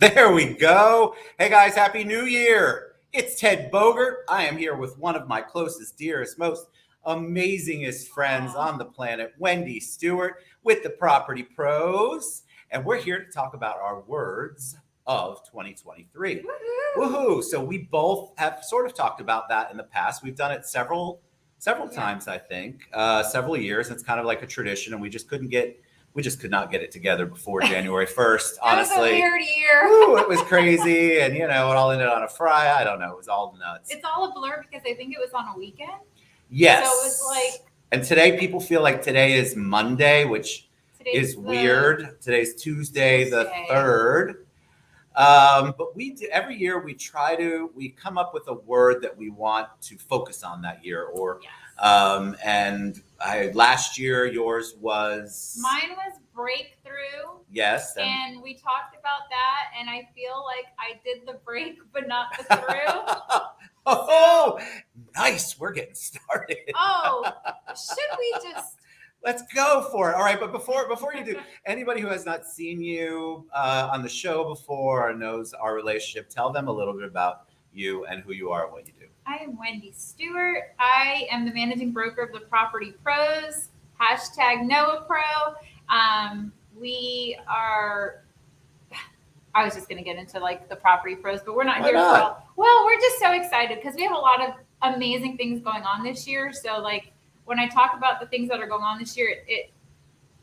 There we go. Hey guys, Happy New Year. It's Ted Bogert. I am here with one of my closest, dearest, most amazingest friends Aw. on the planet, Wendy Stewart, with the Property Pros. And we're here to talk about our words of 2023. Woohoo! Woohoo! So we both have sort of talked about that in the past. We've done it several Yeah. times, I think, several years. It's kind of like a tradition, and we just could not get it together before January 1st, That was a honestly. weird year. Woo, it was crazy, and it all ended on a fry. I don't know. It was all nuts. It's all a blur because I think it was on a weekend. Yes. So it was like And today, people feel like today is Monday, which today's is weird. Today's Tuesday, the Tuesday. 3rd. But we do, every year we come up with a word that we want to focus on that year, or Yes. last year yours was Mine was breakthrough, yes, and we talked about that, and I feel like I did the break but not the through. oh, nice. We're getting started. Oh, should we just? Let's go for it. All right, but before you do, anybody who has not seen you on the show before or knows our relationship, tell them a little bit about you and who you are and what you do. I am Wendy Stewart. I am the managing broker of the Property Pros. Hashtag Noah Pro. We are. I was just going to get into like the Property Pros, but we're not Why here not? for all. Well, we're just so excited because we have a lot of amazing things going on this year. So, like when I talk about the things that are going on this year, it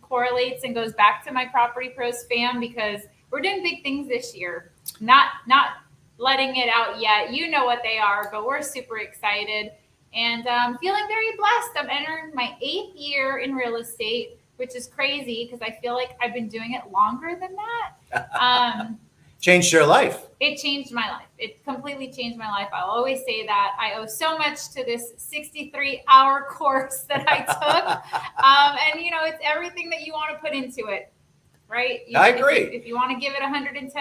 correlates and goes back to my Property Pros fam because we're doing big things this year. Not letting it out yet. You know what they are, but we're super excited and feeling very blessed. I'm entering my 8th year in real estate, which is crazy because I feel like I've been doing it longer than that. Changed your life. It changed my life. It completely changed my life. I'll always say that. I owe so much to this 63-hour course that I took. And, it's everything that you want to put into it, right? I agree. If you want to give it 110%,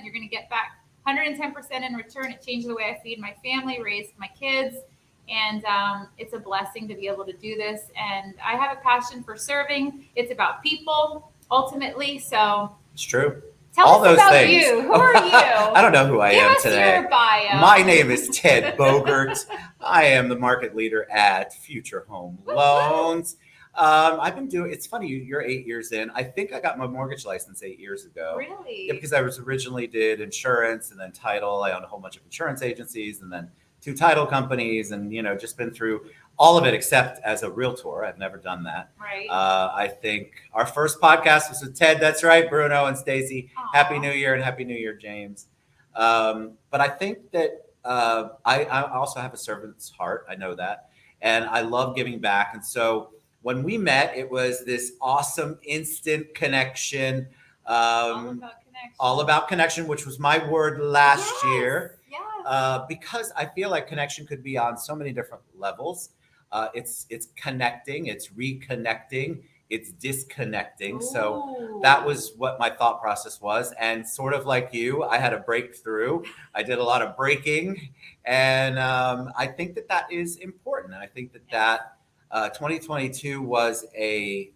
you're going to get back 110% in return. It changed the way I feed my family, raised my kids. And it's a blessing to be able to do this. And I have a passion for serving. It's about people, ultimately. So It's true. tell All us those about things. you. Who are you? I don't know who I Give am us today. your bio. My name is Ted Bogert. I am the market leader at Future Home Loans. I've been doing. It's funny. You're 8 years in. I think I got my mortgage license 8 years ago. Really? Yeah, because I was originally did insurance and then title. I owned a whole bunch of insurance agencies and then 2 title companies, and just been through all of it except as a realtor. I've never done that. Right. I think our first podcast was with Ted. That's right, Bruno and Stacy. Aw. Happy New Year and Happy New Year, James. But I think that I also have a servant's heart. I know that, and I love giving back. And so when we met, it was this awesome instant connection. All about connection, which was my word last year. Yes. Because I feel like connection could be on so many different levels. It's connecting, it's reconnecting, it's disconnecting. So Ooh. that was what my thought process was. And sort of like you, I had a breakthrough. I did a lot of breaking. And I think that is important. I think that 2022 was a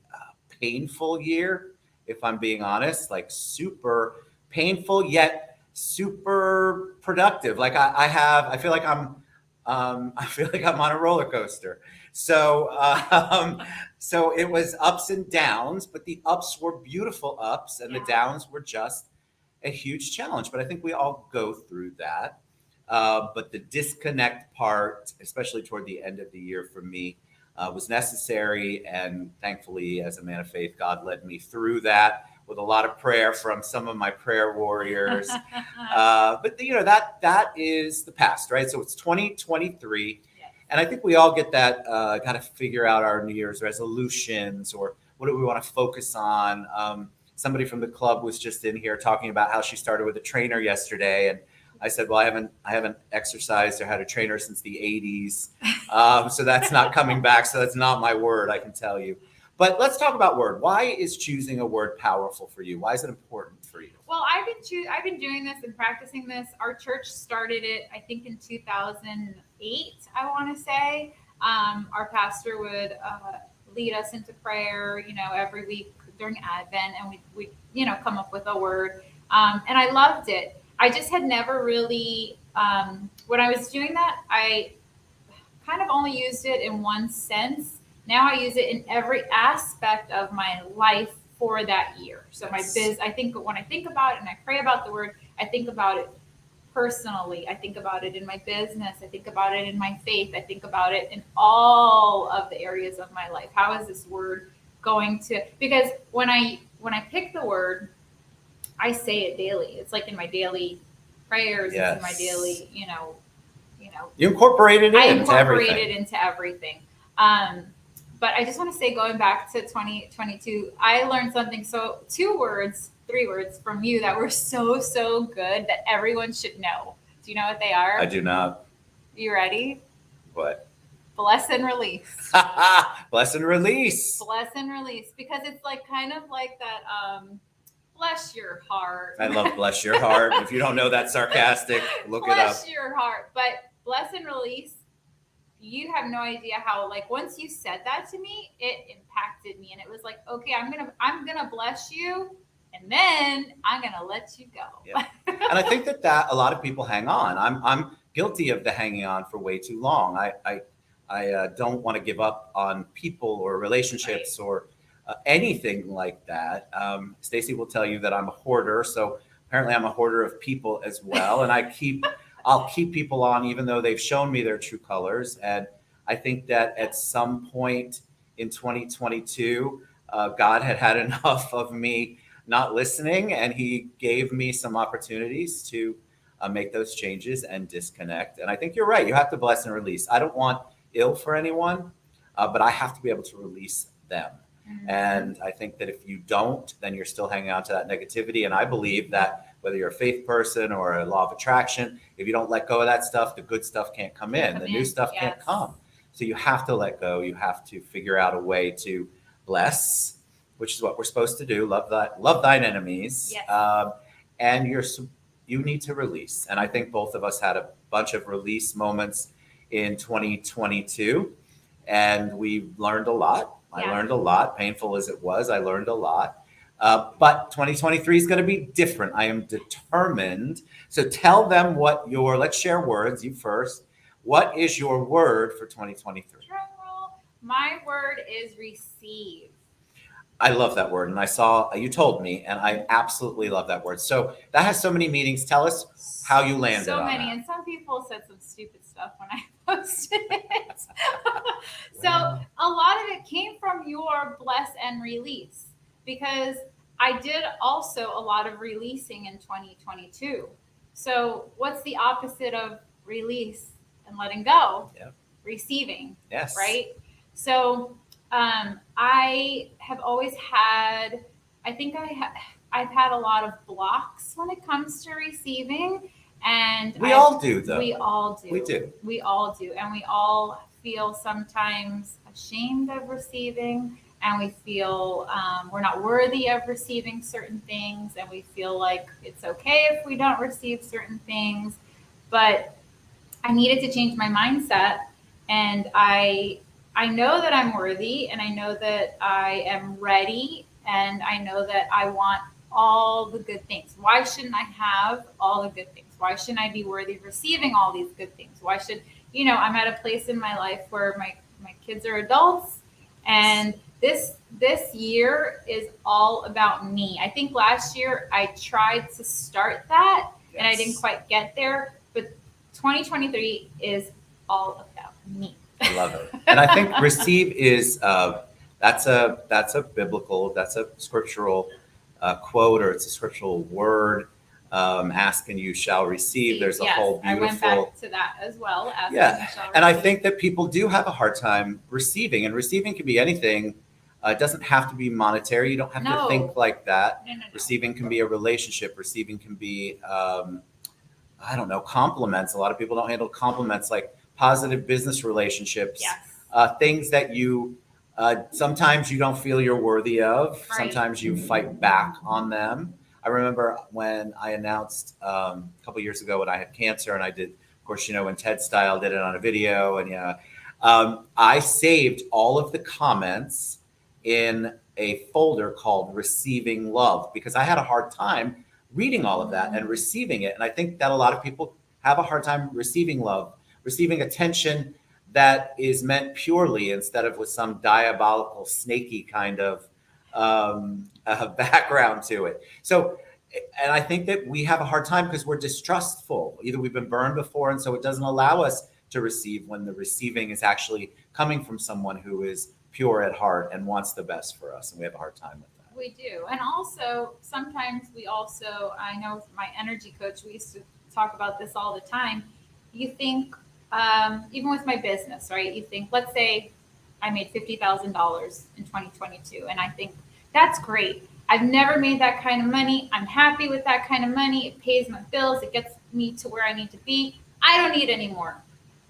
painful year, if I'm being honest, like super painful, yet super productive. Like I feel like I'm on a roller coaster. So so it was ups and downs, but the ups were beautiful ups and the downs were just a huge challenge. But I think we all go through that. But the disconnect part, especially toward the end of the year for me, was necessary. And thankfully, as a man of faith, God led me through that with a lot of prayer from some of my prayer warriors. But that is the past, right? So it's 2023. Yes. And I think we all get that, got to figure out our New Year's resolutions or what do we want to focus on. Somebody from the club was just in here talking about how she started with a trainer yesterday. And I said, well, I haven't exercised or had a trainer since the 80s. So that's not coming back. So that's not my word, I can tell you. But let's talk about word. Why is choosing a word powerful for you? Why is it important for you? Well, I've been doing this and practicing this. Our church started it, I think, in 2008. I want to say our pastor would lead us into prayer, every week during Advent, and we come up with a word. And I loved it. I just had never really, when I was doing that, I kind of only used it in one sense. Now I use it in every aspect of my life for that year. So my I think when I think about it and I pray about the word, I think about it personally. I think about it in my business. I think about it in my faith. I think about it in all of the areas of my life. How is this word going to, because when I pick the word, I say it daily. It's like in my daily prayers, it's in my daily, You incorporated it I into incorporate everything. it into everything. But I just want to say, going back to 2022, I learned something. So 3 words from you that were so, so good that everyone should know. Do you know what they are? I do not. You ready? What? Bless and release. Bless and release. Bless and release. Because it's like kind of like that, bless your heart. I love bless your heart. If you don't know that sarcastic, look it up. Bless your heart. But bless and release, you have no idea how, like, once you said that to me, it impacted me. And it was like, okay, I'm gonna bless you, and then I'm gonna let you go. Yeah. And I think that a lot of people hang on. I'm guilty of the hanging on for way too long. I don't want to give up on people or relationships or anything like that. Stacy will tell you that I'm a hoarder, so apparently I'm a hoarder of people as well. And I'll keep people on even though they've shown me their true colors. And I think that at some point in 2022, God had enough of me not listening, and He gave me some opportunities to make those changes and disconnect. And I think you're right. You have to bless and release. I don't want ill for anyone, but I have to be able to release them. Mm-hmm. And I think that if you don't, then you're still hanging on to that negativity. And I believe that whether you're a faith person or a law of attraction, if you don't let go of that stuff, the good stuff can't come in. The new stuff can't come. So you have to let go. You have to figure out a way to bless, which is what we're supposed to do. Love thine enemies. Yes. And you need to release. And I think both of us had a bunch of release moments in 2022, and we learned a lot. I learned a lot, painful as it was. I learned a lot. But 2023 is going to be different. I am determined. So tell them let's share words, you first. What is your word for 2023? Drum roll. My word is receive. I love that word. And I saw, you told me, and I absolutely love that word. So that has so many meanings. Tell us how you landed on that. So many. And some people said some stupid stuff when I posted it. So a lot of it came from your bless and release, because I did also a lot of releasing in 2022. So what's the opposite of release and letting go? Yep. Receiving. Yes. Right? So I have always had, I've had a lot of blocks when it comes to receiving. And we all do, though. We all do. We do. We all do. And we all feel sometimes ashamed of receiving, and we feel we're not worthy of receiving certain things, and we feel like it's okay if we don't receive certain things. But I needed to change my mindset, and I know that I'm worthy, and I know that I am ready, and I know that I want all the good things. Why shouldn't I have all the good things? Why shouldn't I be worthy of receiving all these good things? Why should, I'm at a place in my life where my kids are adults, and this year is all about me. I think last year I tried to start that, and I didn't quite get there, but 2023 is all about me. I love it. And I think receive is, that's a biblical, that's a scriptural quote, or it's a scriptural word. Ask and you shall receive. There's a whole beautiful. I went back to that as well. Ask yeah. And, and I think that people do have a hard time receiving, and receiving can be anything. It doesn't have to be monetary. You don't have to think like that. No. Receiving can be a relationship. Receiving can be, I don't know, compliments. A lot of people don't handle compliments, like positive business relationships. Yes. Things that you sometimes you don't feel you're worthy of. Right. Sometimes you fight back on them. I remember when I announced a couple years ago when I had cancer, and I did, of course, when Ted Style did it on a video, and I saved all of the comments in a folder called Receiving Love, because I had a hard time reading all of that and receiving it. And I think that a lot of people have a hard time receiving love, receiving attention that is meant purely instead of with some diabolical, snaky kind of background to it. So, and I think that we have a hard time because we're distrustful. Either we've been burned before, and so it doesn't allow us to receive when the receiving is actually coming from someone who is pure at heart and wants the best for us. And we have a hard time with that. We do. And also, sometimes I know with my energy coach, we used to talk about this all the time. You think, even with my business, right? You think, let's say I made $50,000 in 2022, and I think that's great. I've never made that kind of money. I'm happy with that kind of money. It pays my bills. It gets me to where I need to be. I don't need any more.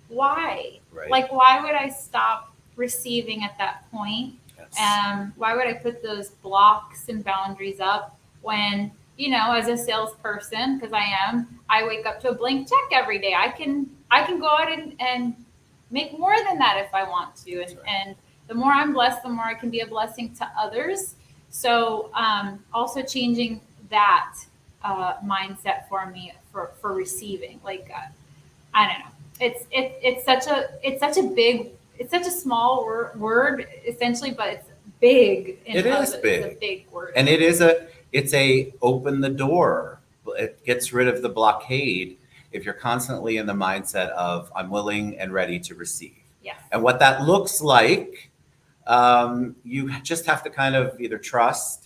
Why? Right. Like, why would I stop receiving at that point? Yes. Why would I put those blocks and boundaries up when, as a salesperson, because I wake up to a blank check every day. I can go out and make more than that if I want to. And, right. and the more I'm blessed, the more I can be a blessing to others. So also changing that mindset for me for receiving. Like, I don't know. It's such a small word essentially, but it's big. It is big. It's a big word. And it's a open the door. It gets rid of the blockade if you're constantly in the mindset of I'm willing and ready to receive. Yes. And what that looks like, you just have to kind of either trust.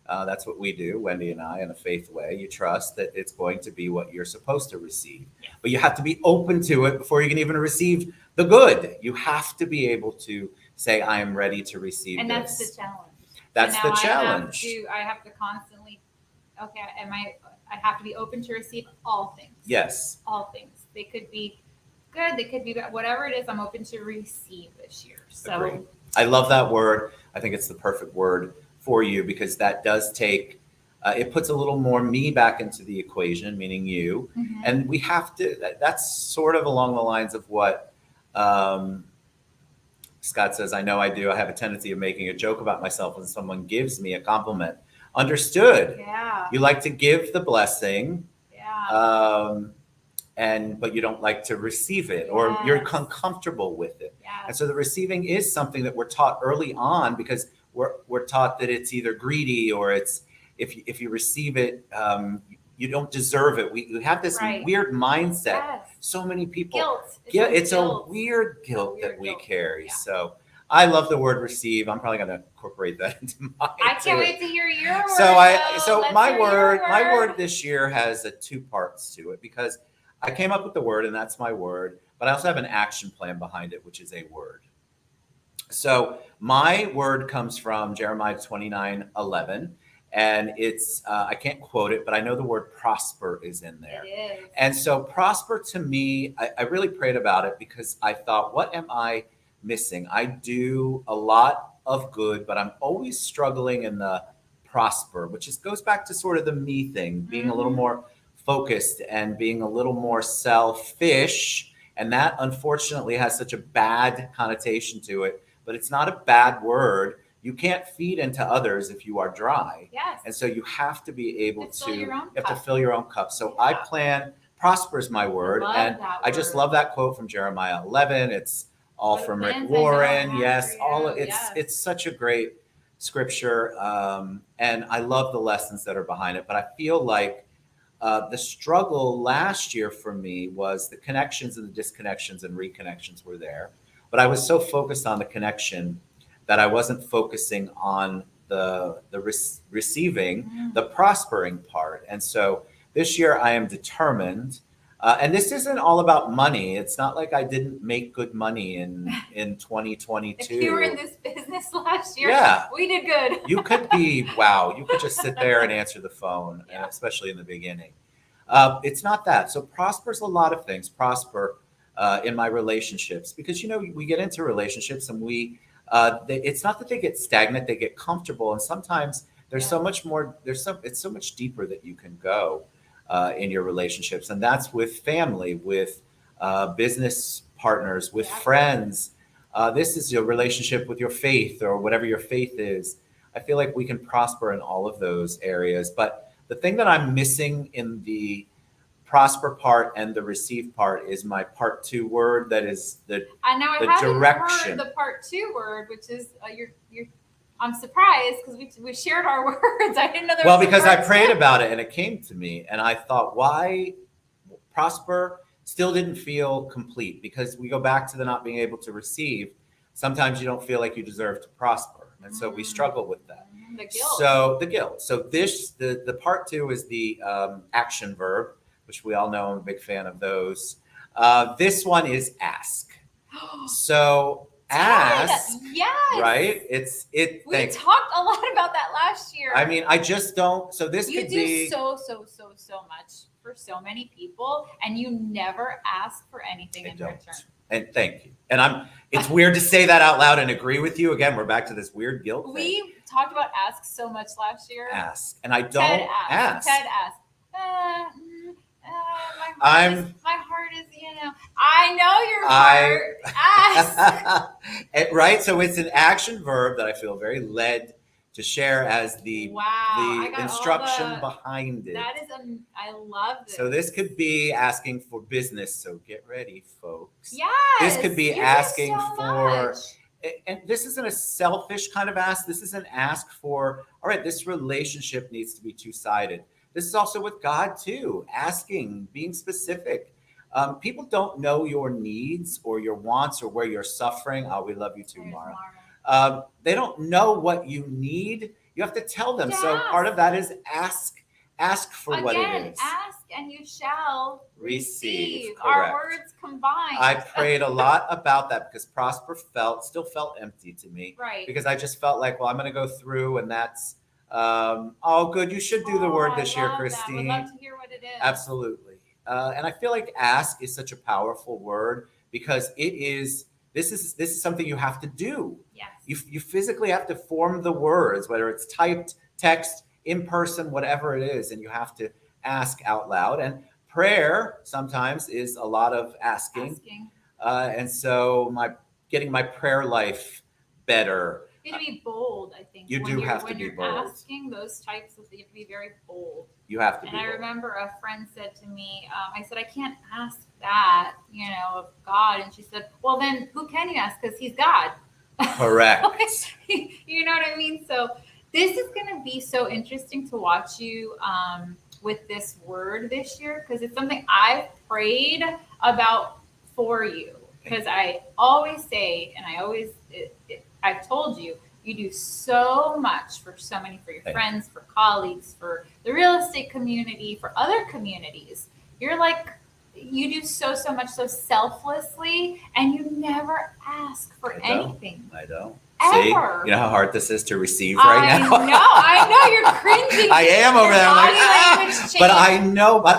That's what we do, Wendy and I, in a faith way. You trust that it's going to be what you're supposed to receive. Yeah. But you have to be open to it before you can even receive the good. You have to be able to say, I am ready to receive And this. that's the challenge. That's So the now challenge. I have to constantly, okay, I have to be open to receive all things. Yes. All things. They could be good. They could be bad. Whatever it is, I'm open to receive this year. So Agreed. I love that word. I think it's the perfect word for you because that does take, it puts a little more me back into the equation, meaning you. Mhm. And we have to, that's sort of along the lines of what Scott says, I know I do. I have a tendency of making a joke about myself when someone gives me a compliment. Understood. Yeah. You like to give the blessing. Yeah. But you don't like to receive it, or Yes. you're uncomfortable with it. Yeah. And so the receiving is something that we're taught early on because we're taught that it's either greedy or it's if you receive it, you don't deserve it. We have this Right. weird mindset. Yes. So many people. Guilt. Yeah, it's guilt. a weird guilt weird that we guilt. carry. Yeah. So I love the word receive. I'm probably going to incorporate that into mine. I can't too. wait to hear your word. So Let's my hear your word this year has two parts to it because I came up with the word and that's my word, but I also have an action plan behind it, which is a word. So my word comes from Jeremiah 29:11, and it's I can't quote it, but I know the word prosper is in there. It is. And so prosper to me, I really prayed about it because I thought, what am I missing? I do a lot of good, but I'm always struggling in the prosper, which just goes back to sort of the me thing, being a little more focused and being a little more selfish. And that unfortunately has such a bad connotation to it, but it's not a bad word. You can't feed into others if you are dry. Yes. And so you have to be able To fill your own you have to cup. fill your own cup. So Yeah. I plan, prosper is my word. love And that I just word. love that quote from Jeremiah 11. It's all What from plans Rick I know I Warren. have Yes. for All you. of Yes. it's such a great scripture. And I love the lessons that are behind it. But I feel like the struggle last year for me was the connections and the disconnections and reconnections were there. But I was so focused on the connection that I wasn't focusing on the receiving, the prospering part. And so this year I am determined. And this isn't all about money. It's not like I didn't make good money in 2022. If you were in this business last year, Yeah. we did good. You could be, wow, you could just sit there and answer the phone, Yeah. and especially in the beginning. It's not that. So prosper's a lot of things. Prosper in my relationships because, we get into relationships and it's not that they get stagnant, they get comfortable. And sometimes there's so much more, it's so much deeper that you can go in your relationships. And that's with family, with business partners, with friends. This is your relationship with your faith or whatever your faith is. I feel like we can prosper in all of those areas, but The thing that I'm missing in the prosper part and the receive part is my part 2 word. That is I know I the haven't direction. heard the part 2 word, which is you're. I'm surprised because we shared our words. I didn't know there Well, was a because I part prayed 2. about it and it came to me, and I thought, why prosper still didn't feel complete, because we go back to the not being able to receive. Sometimes you don't feel like you deserve to prosper, and so we struggle with that. The guilt. So the guilt. So the part 2 is the action verb, which we all know. I'm a big fan of those. This one is ask. So ask, yes. right? We talked a lot about that last year. I mean, I just don't. So this You could do be so much for so many people, and you never ask for anything I in don't. return. And thank you. And it's weird to say that out loud and agree with you. Again, we're back to this weird guilt thing. We talked about ask so much last year. Ask. And I don't Ted ask. Ted asked. My heart is, I know your heart. Ask. Right? So it's an action verb that I feel very led to share as the I got instruction behind it. That is, I love this. So this could be asking for business. So get ready, folks. Yes. This could be you asking do so for, much. and this isn't a selfish kind of ask. This is an ask for, all right, this relationship needs to be two-sided. This is also with God too, asking, being specific. People don't know your needs or your wants or where you're suffering. Oh, we love you too, Mara. They don't know what you need. You have to tell them. Yes. So part of that is ask for what it is. Ask and you shall Receive. Our Correct. words combined. I prayed a lot about that because prosper still felt empty to me. Right. Because I just felt like, well, I'm going to go through, and that's oh, good. You should do the word this year, Christine. Would love to hear what it is. Absolutely. And I feel like ask is such a powerful word because this is something you have to do. Yes. You physically have to form the words, whether it's typed, text, in person, whatever it is, and you have to ask out loud. And prayer sometimes is a lot of asking. And so getting my prayer life better. You have to be bold, I think. You do have to be bold. When you're asking those types of things, you have to be very bold. You have to be bold. And I bold. remember a friend said to me, I said, I can't ask that, of God. And she said, well, then who can you ask? Because he's God. Correct. You know what I mean? So this is going to be so interesting to watch you with this word this year, because it's something I've prayed about for you. Because I always say, and I've told you, you do so much for so many, for your friends, for colleagues, for the real estate community, for other communities. You're like, you do so much, so selflessly, and you never ask for anything. I don't. Ever. See, you know how hard this is to receive right now? I know, you're cringing. I am over there. I'm like, but I know, but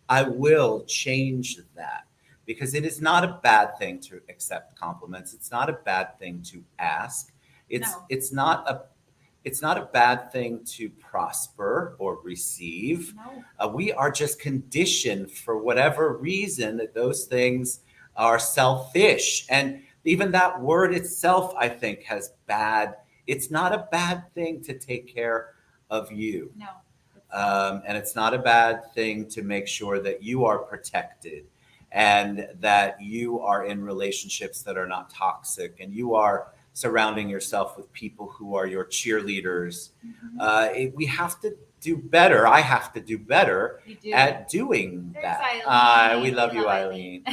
I will change that. Because it is not a bad thing to accept compliments. It's not a bad thing to ask. It's not a bad thing to prosper or receive. No. We are just conditioned for whatever reason that those things are selfish. And even that word itself, I think, has bad. It's not a bad thing to take care of you. No. And it's not a bad thing to make sure that you are protected, and that you are in relationships that are not toxic, and you are surrounding yourself with people who are your cheerleaders. Mm-hmm. We have to do better. I have to do better at doing that. We love you, Eileen.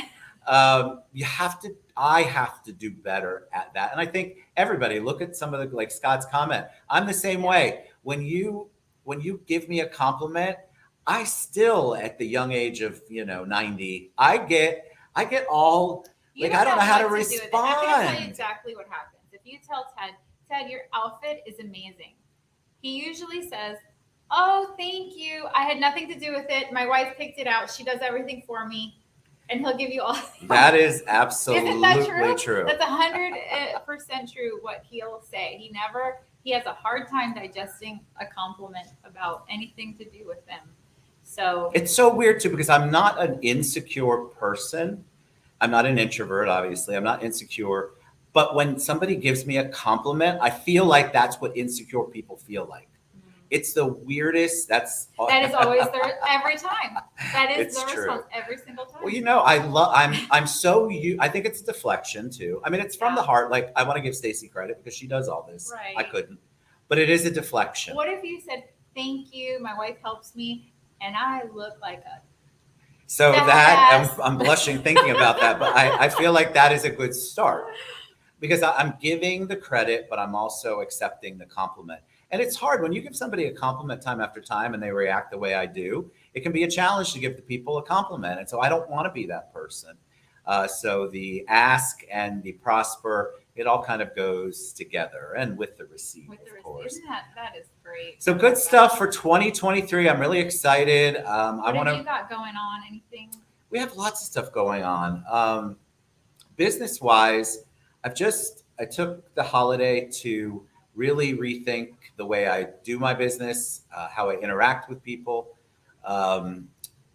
I have to do better at that. And I think everybody, look at some of the, like Scott's comment. I'm the same way. When you give me a compliment, I still, at the young age of 90, I get all I don't know how to respond. I'm going to tell you exactly what happens. If you tell Ted, your outfit is amazing, he usually says, "Oh, thank you. I had nothing to do with it. My wife picked it out. She does everything for me," and he'll give you all. That is absolutely Isn't that true? True. That's 100% true. What he'll say. He has a hard time digesting a compliment about anything to do with him. So it's so weird too, because I'm not an insecure person. I'm not an introvert, obviously. I'm not insecure. But when somebody gives me a compliment, I feel like that's what insecure people feel like. It's the weirdest. That is always there every time. That is It's the true. response every single time. Well, I'm so I think it's deflection too. I mean, it's from the Yeah. heart. Like I want to give Stacy credit because she does all this. I Right. couldn't, but it is a deflection. What if you said, "Thank you, my wife helps me," and I look like a So Badass. that I'm blushing thinking about that, but I feel like that is a good start because I'm giving the credit, but I'm also accepting the compliment. And it's hard when you give somebody a compliment time after time and they react the way I do. It can be a challenge to give the people a compliment, and so I don't want to be that person. So the ask and the prosper, it all kind of goes together, and with the receipt, with the of course. Isn't that is great. So good stuff for 2023. I'm really excited. I What want have you to. got going on? Anything? We have lots of stuff going on. Business wise, I took the holiday to really rethink the way I do my business, how I interact with people,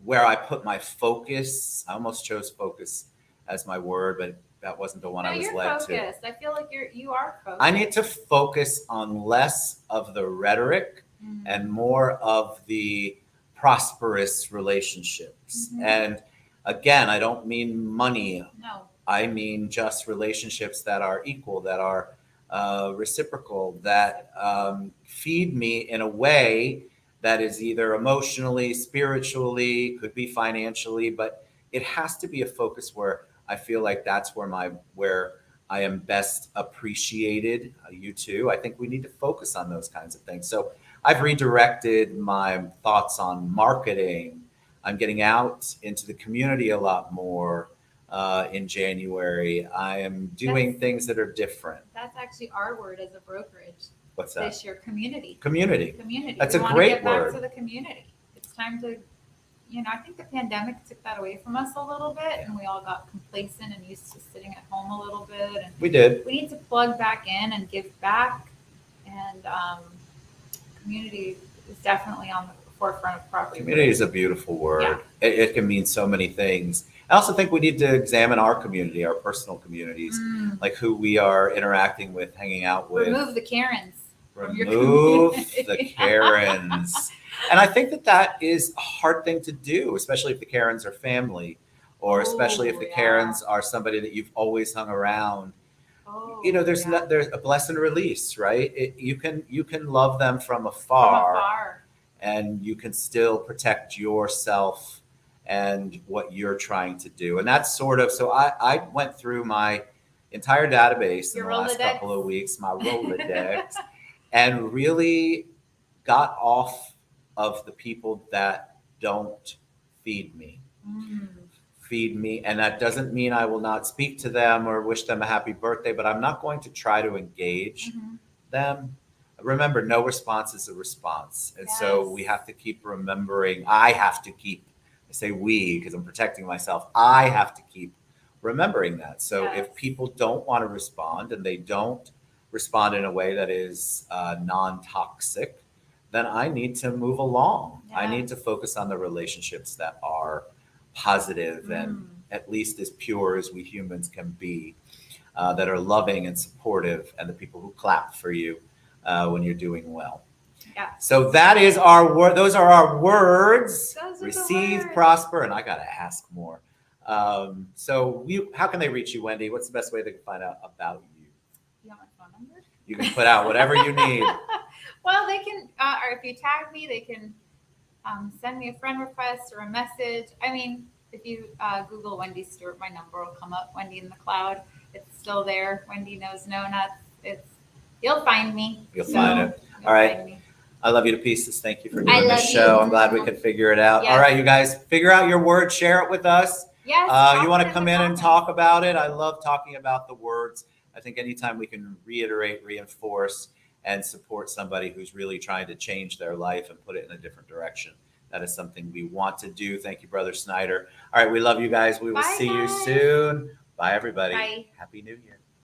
where I put my focus. I almost chose focus as my word, but that wasn't the one No, I was you're led to. focused. I feel like you are focused. I need to focus on less of the rhetoric Mm. and more of the prosperous relationships. Mhm. And again, I don't mean money. No. I mean just relationships that are equal, that are reciprocal, that feed me in a way that is either emotionally, spiritually, could be financially, but it has to be a focus where I feel like that's where I am best appreciated. You too. I think we need to focus on those kinds of things. So I've redirected my thoughts on marketing. I'm getting out into the community a lot more in January. I am doing things that are different. That's actually our word as a brokerage What's that? this year. Community. Community. Community. That's we a want great to get back word. to the community. It's time to, I think the pandemic took that away from us a little bit, and we all got complacent and used to sitting at home a little bit. And We did. we need to plug back in and give back. And community is definitely on the forefront of property. Community is a beautiful word. Yeah. It can mean so many things. I also think we need to examine our community, our personal communities, like who we are interacting with, hanging out with. Remove the Karens. From your Remove community. the Karens. And I think that is a hard thing to do, especially if the Karens are family, or especially if the yeah. Karens are somebody that you've always hung around. Oh, There's yeah. there's a bless and release, right? You can love them from From afar, afar. and you can still protect yourself and what you're trying to do. And that's sort of, so I went through my entire database Your in the last Rolodex? couple of weeks, my Rolodex, and really got off of the people that don't feed me. Feed me. And that doesn't mean I will not speak to them or wish them a happy birthday, but I'm not going to try to engage Mhm. them. Remember, no response is a response. And so Yes. we have to keep remembering, I say we because I'm protecting myself. I have to keep remembering that. So Yes. if people don't want to respond and they don't respond in a way that is non-toxic, then I need to move along. I need to focus on the relationships that are positive and at least as pure as we humans can be, that are loving and supportive, and the people who clap for you when you're doing well. Yeah. So that is our word. Those are our words. Those are the Receive, words. prosper, and I gotta ask more. How can they reach you, Wendy? What's the best way they can find out about you? You want my phone number? You can put out whatever you need. Well, they can, or if you tag me, they can send me a friend request or a message. I mean, if you Google Wendy Stewart, my number will come up. Wendy in the Cloud. It's still there. Wendy knows no nuts. You'll find me. You'll find it. You'll All right. find me. I love you to pieces. Thank you for I doing love this show. you. I'm glad we could figure it out. Yes. All right, you guys, figure out your word, share it with us. Yes. You want to talk come the in and comments. talk about it? I love talking about the words. I think anytime we can reiterate, reinforce, and support somebody who's really trying to change their life and put it in a different direction, that is something we want to do. Thank you, Brother Snyder. All right, we love you guys. We will Bye, see you guys. soon. Bye, everybody. Bye. Happy New Year.